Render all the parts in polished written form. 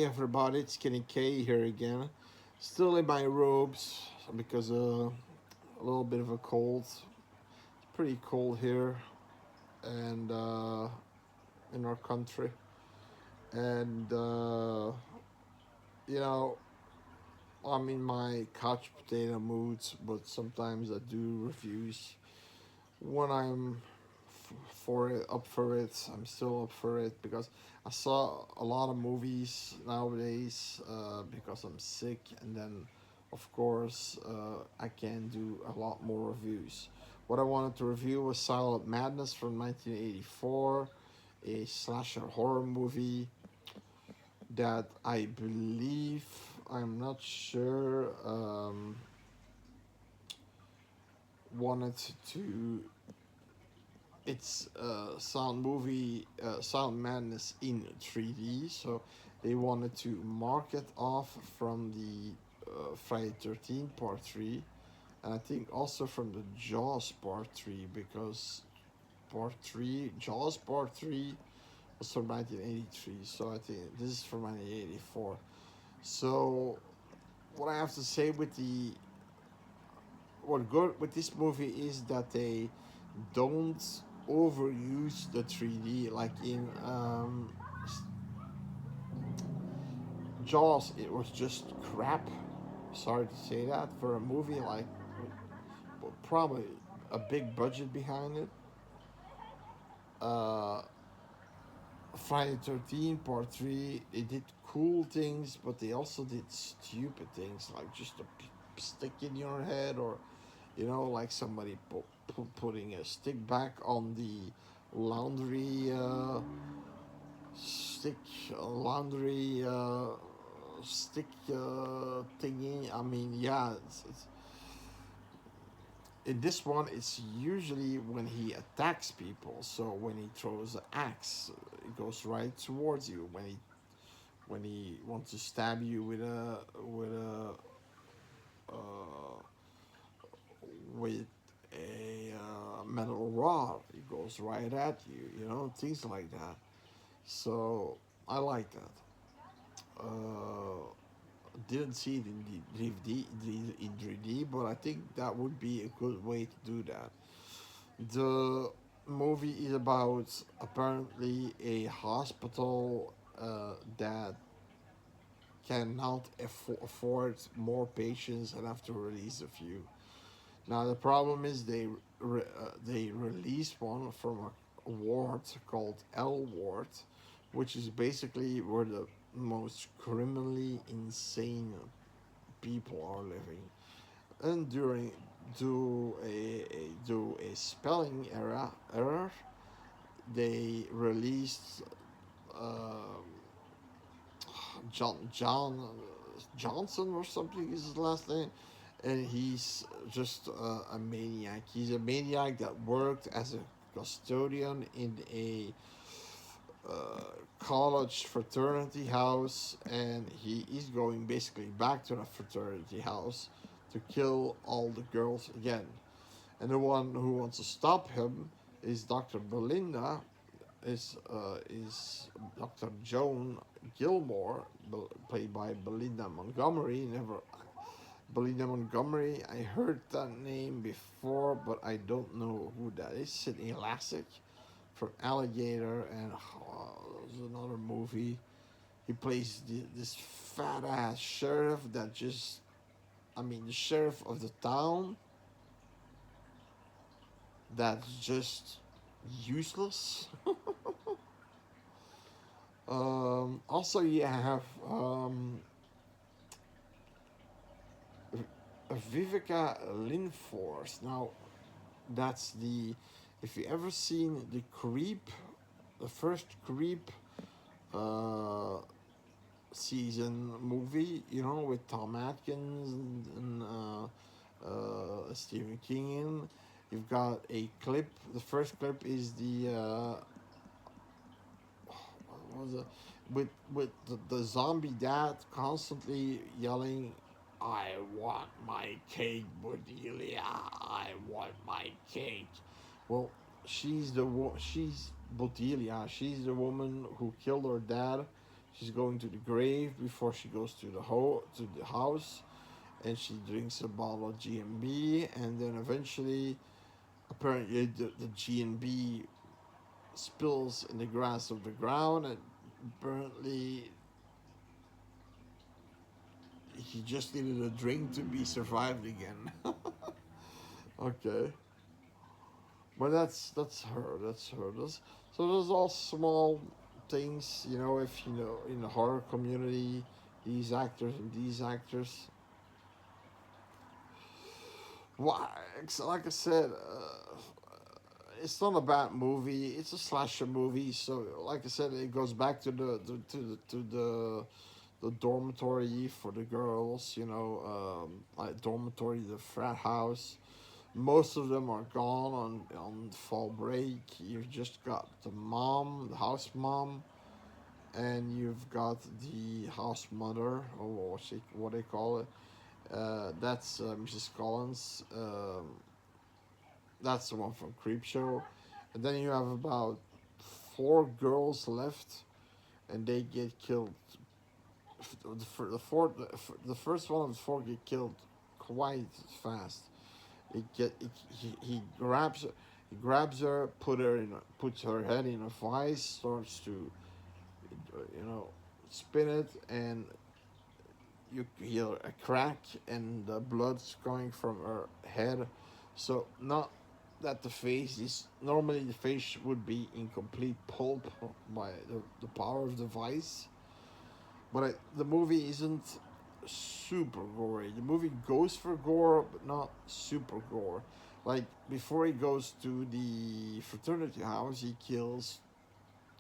everybody, it's Kenny K here again. Still in my robes because a little bit of a cold. It's pretty cold here and in our country. And you know, I'm in my couch potato moods, but sometimes I do reviews when I'm for it, up for it. I'm still up for it because I saw a lot of movies nowadays because I'm sick, and then of course I can do a lot more reviews. What I wanted to review was Silent Madness from 1984, a slasher horror movie that I believe, I'm not sure, wanted to, it's Sound movie, Sound Madness in 3D. So they wanted to mark it off from the Friday 13 Part 3, and I think also from the Jaws Part 3, because Part 3, Jaws Part 3 was from 1983. So I think this is from 1984. So what I have to say with the what good with this movie is that they don't overuse the 3D like in Jaws. It was just crap. Sorry to say that for a movie like probably a big budget behind it. Uh, Friday 13 Part 3, they did cool things, but they also did stupid things like just a stick in your head, or like somebody putting a stick back on the laundry stick laundry stick thingy. I mean, yeah, in this one it's usually when he attacks people. So when he throws an axe, it goes right towards you. When he wants to stab you uh, with a metal rod, it goes right at you. Things like that. So I like that. Didn't see it in the in 3D, but I think that would be a good way to do that. The movie is about apparently a hospital that cannot afford more patients and have to release a few. Now the problem is they released one from a ward called L ward, which is basically where the most criminally insane people are living. And during do a spelling error, they released um, John Johnson or something is his last name, and he's just a maniac. He's a maniac that worked as a custodian in a college fraternity house, and he is going basically back to the fraternity house to kill all the girls again. And the one who wants to stop him is Dr. Belinda, is Dr. Joan Gilmore, played by Belinda Montgomery. Never Belinda Montgomery. I heard that name before, but I don't know who that is. Sidney Lassick from Alligator, and there's another movie. He plays this fat ass sheriff that just, I mean, the sheriff of the town that's just useless. Also, you have Vivica Linfors. Now, that's the. If you ever seen the Creep, the first Creep uh, season movie, with Tom Atkins and Stephen King in, you've got a clip. The first clip is the what was it? With the zombie dad constantly yelling, "I want my cake, Cordelia. I want my cake." Well, she's Bodelia. She's the woman who killed her dad. She's going to the grave before she goes to to the house, and she drinks a bottle of GMB, and then eventually, apparently, the GMB spills in the grass of the ground, and apparently he just needed a drink to be survived again. Okay, but that's her. That's her. So there's all small things, if you know in the horror community, these actors and these actors. Why? Like I said, it's not a bad movie. It's a slasher movie. So, like I said, it goes back to the dormitory for the girls. Like dormitory, the frat house. Most of them are gone on fall break. You've just got the mom, the house mom, and you've got the house mother, or what they call it. That's Mrs. Collins. That's the one from Creepshow. And then you have about four girls left, and they get killed. The first one of the four get killed quite fast. He grabs her, puts her head in a vice, starts to, you know, spin it, and you hear a crack, and the blood's coming from her head. So not that the face is normally the face would be in complete pulp by the power of the vice, but the movie isn't super gory. The movie goes for gore, but not super gore. Like before he goes to the fraternity house, he kills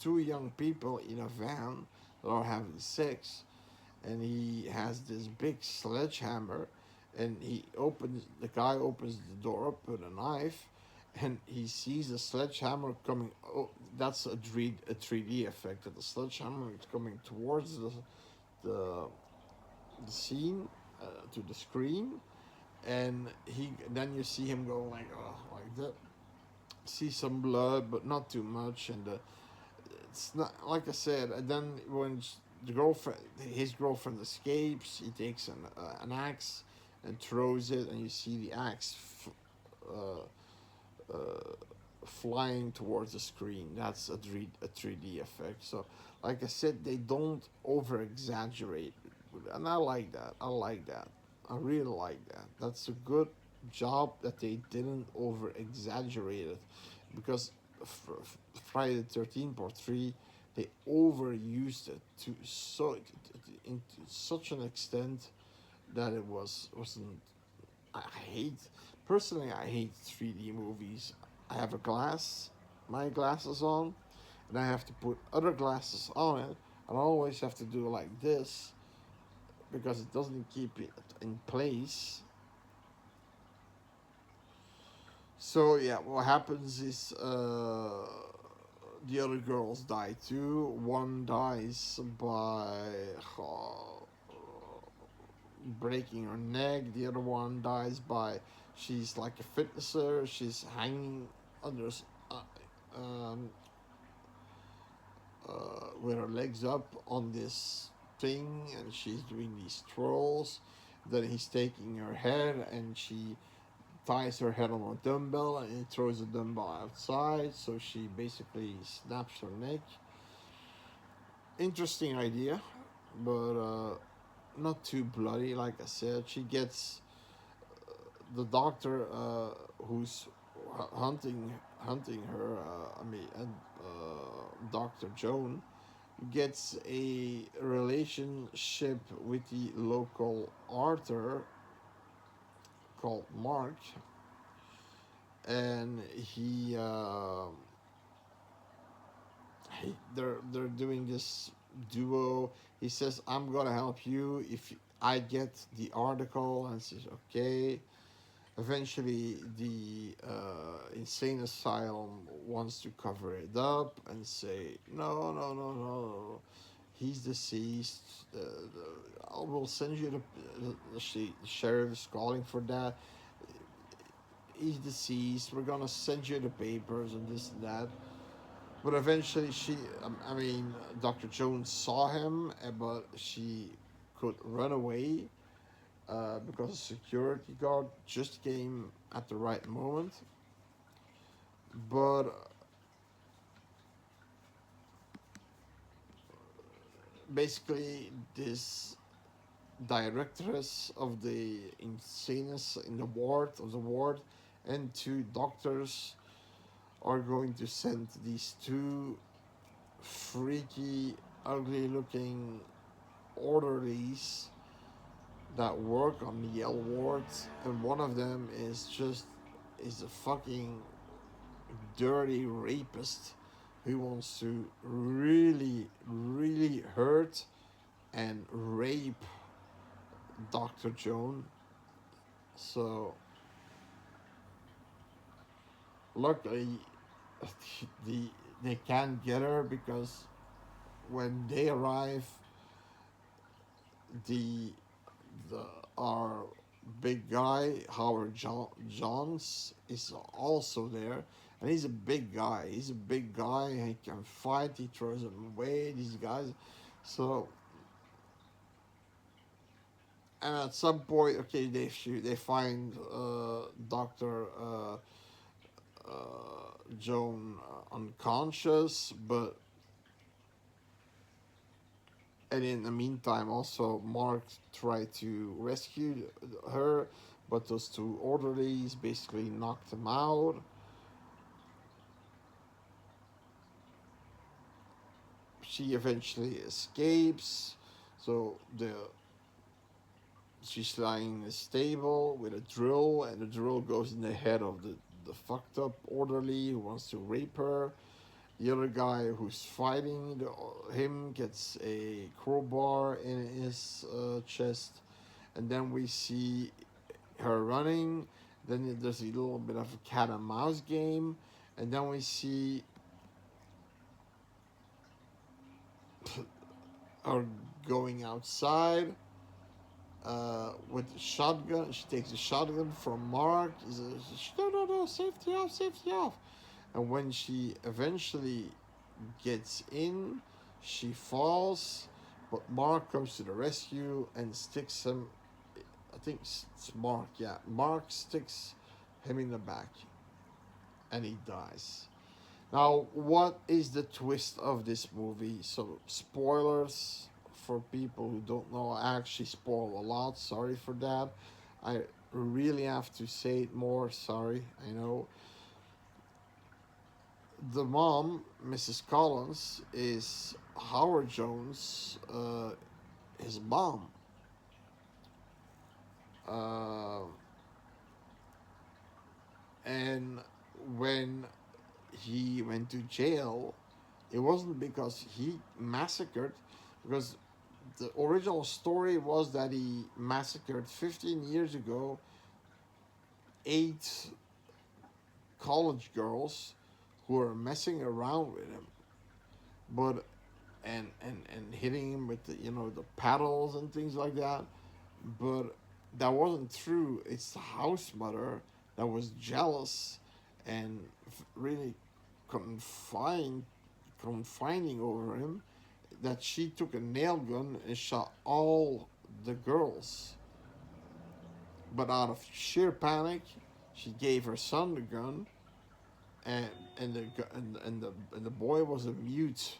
two young people in a van that are having sex, and he has this big sledgehammer, and the guy opens the door up with a knife, and he sees the sledgehammer coming. Oh, that's a 3D effect that the sledgehammer is coming towards the the scene, to the screen, and he then you see him go like, oh, like that. See some blood, but not too much, and it's not like I said. And then when his girlfriend escapes, he takes an axe and throws it, and you see the axe uh, flying towards the screen. That's a 3D effect. So, like I said, they don't over exaggerate, and I like that. I like that. I really like that. That's a good job that they didn't over exaggerate it, because Friday the 13th Part 3, they overused it to into such an extent that it wasn't. I hate personally. I hate 3D movies. I have my glasses on, and I have to put other glasses on it, and I always have to do it like this because it doesn't keep it in place. So yeah, what happens is the other girls die too. One dies by breaking her neck. The other one dies by she's like a fitnesser. She's hanging under uh, um, with her legs up on this thing, and she's doing these twirls. Then he's taking her head, and she ties her head on a dumbbell, and he throws the dumbbell outside. So she basically snaps her neck. Interesting idea, but not too bloody. Like I said, she gets the doctor who's hunting her. Doctor Joan gets a relationship with the local Arthur called Mark, and they're doing this duo. He says, "I'm gonna help you if I get the article," and says, "Okay." Eventually, the insane asylum wants to cover it up and say, "No, no, no, no. He's deceased. I will send you the sheriff is calling for that. He's deceased. We're gonna send you the papers and this and that." But eventually, I mean, Dr. Jones saw him, but she could run away because a security guard just came at the right moment. But basically, this directress of the insaneness in the ward and two doctors are going to send these two freaky, ugly looking orderlies that work on the Yale wards, and one of them is a fucking dirty rapist who wants to really hurt and rape Dr. Joan. So luckily the they can't get her because when they arrive, the the our big guy Johns is also there, and he's a big guy. He's a big guy. He can fight. He throws them away. These guys, so and at some point, okay, they find Doctor Joan unconscious, but and in the meantime, also Mark tried to rescue her, but those two orderlies basically knocked him out. She eventually escapes, so the she's lying in a stable with a drill, and the drill goes in the head of the fucked up orderly who wants to rape her. The other guy who's fighting him gets a crowbar in his chest, and then we see her running. Then there's a little bit of a cat and mouse game, and then we see her going outside with the shotgun. She takes the shotgun from Mark. He says, no, safety off, safety off. And when she eventually gets in, she falls, but Mark comes to the rescue and sticks him. I think it's Mark, yeah. Mark sticks him in the back, and he dies. Now, what is the twist of this movie? So, spoilers for people who don't know. I actually spoil a lot. Sorry for that. I really have to say it more. Sorry, I know. The mom, Mrs. Collins, is Howard Jones, his mom. Uh, and when he went to jail, it wasn't because he massacred, because the original story was that he massacred 15 years ago 8 college girls who were messing around with him, but and hitting him with the paddles and things like that. But that wasn't true. It's the house mother that was jealous and really confined confining over him, that she took a nail gun and shot all the girls. But out of sheer panic, she gave her son the gun, and the boy was a mute.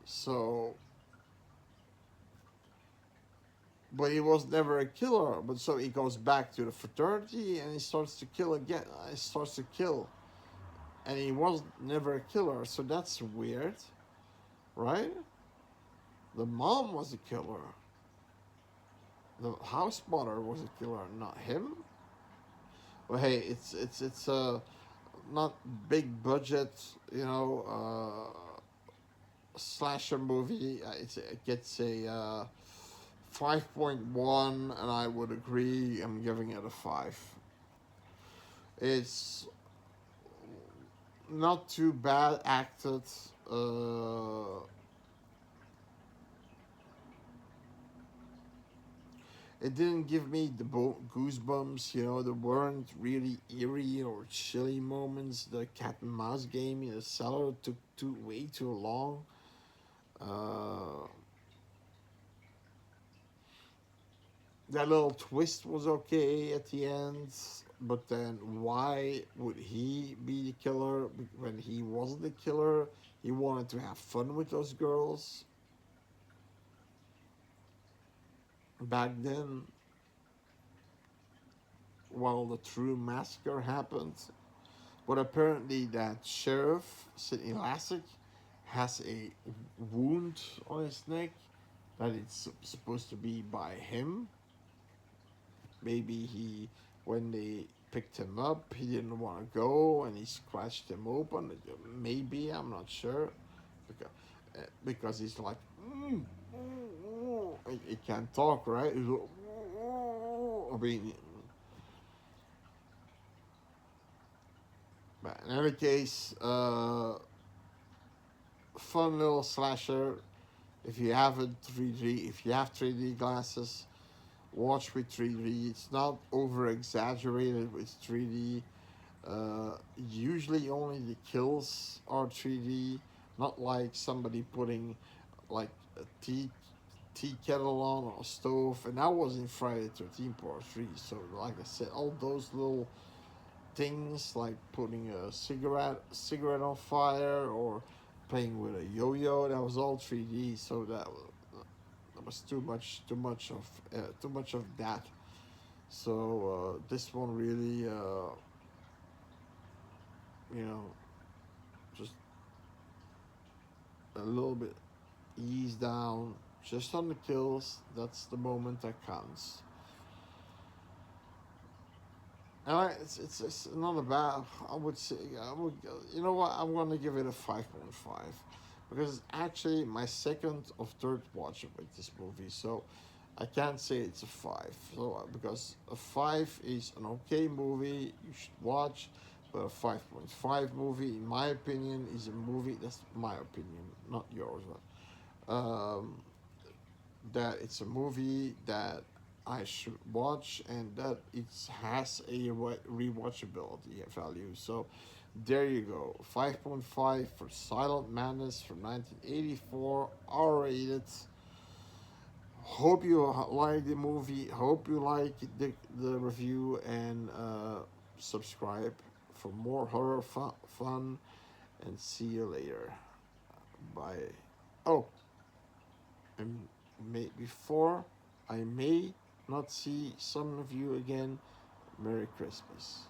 So, but he was never a killer. But so he goes back to the fraternity and he starts to kill again. He starts to kill, and he was never a killer. So that's weird, right? The mom was a killer. The house mother was a killer, not him. Well, hey, it's not big budget, slasher movie. It gets a 5.1, and I would agree. I'm giving it a 5. It's not too bad acted. It didn't give me the goosebumps. You know, there weren't really eerie or chilly moments. The cat and mouse game in the cellar took way too long. Uh, that little twist was okay at the end, but then why would he be the killer when he wasn't the killer? He wanted to have fun with those girls back then while the true massacre happened. But apparently, that sheriff, Sidney Lassick, has a wound on his neck that it's supposed to be by him. Maybe when they picked him up, he didn't want to go and he scratched him open. Maybe, I'm not sure. Because he's like, he can't talk, right? He's like, I mean, but in any case, fun little slasher. If you have a 3D, if you have 3D glasses, watch with 3D. It's not over exaggerated with 3D. Usually only the kills are 3D, not like somebody putting like a tea kettle on or a stove. And that was in Friday 13th Part 3. So, like I said, all those little things like putting a cigarette on fire or playing with a yo-yo, that was all 3D. So that was too much of that. So this one really, you know, just a little bit ease down, just on the kills. That's the moment that counts. And it's not a bad. I would say I would. You know what? I'm gonna give it a 5.5 because it's actually my second or third watch with this movie. So I can't say it's a five. So because a five is an okay movie, you should watch. But a 5.5 movie, in my opinion, is a movie. That's my opinion, not yours. Um, that it's a movie that I should watch and that it has a rewatchability value. So there you go. 5.5 for Silent Madness from 1984, R rated. Hope you like the movie. Hope you like the review and subscribe for more horror fun. And see you later. Bye. Oh, and before I may not see some of you again, Merry Christmas.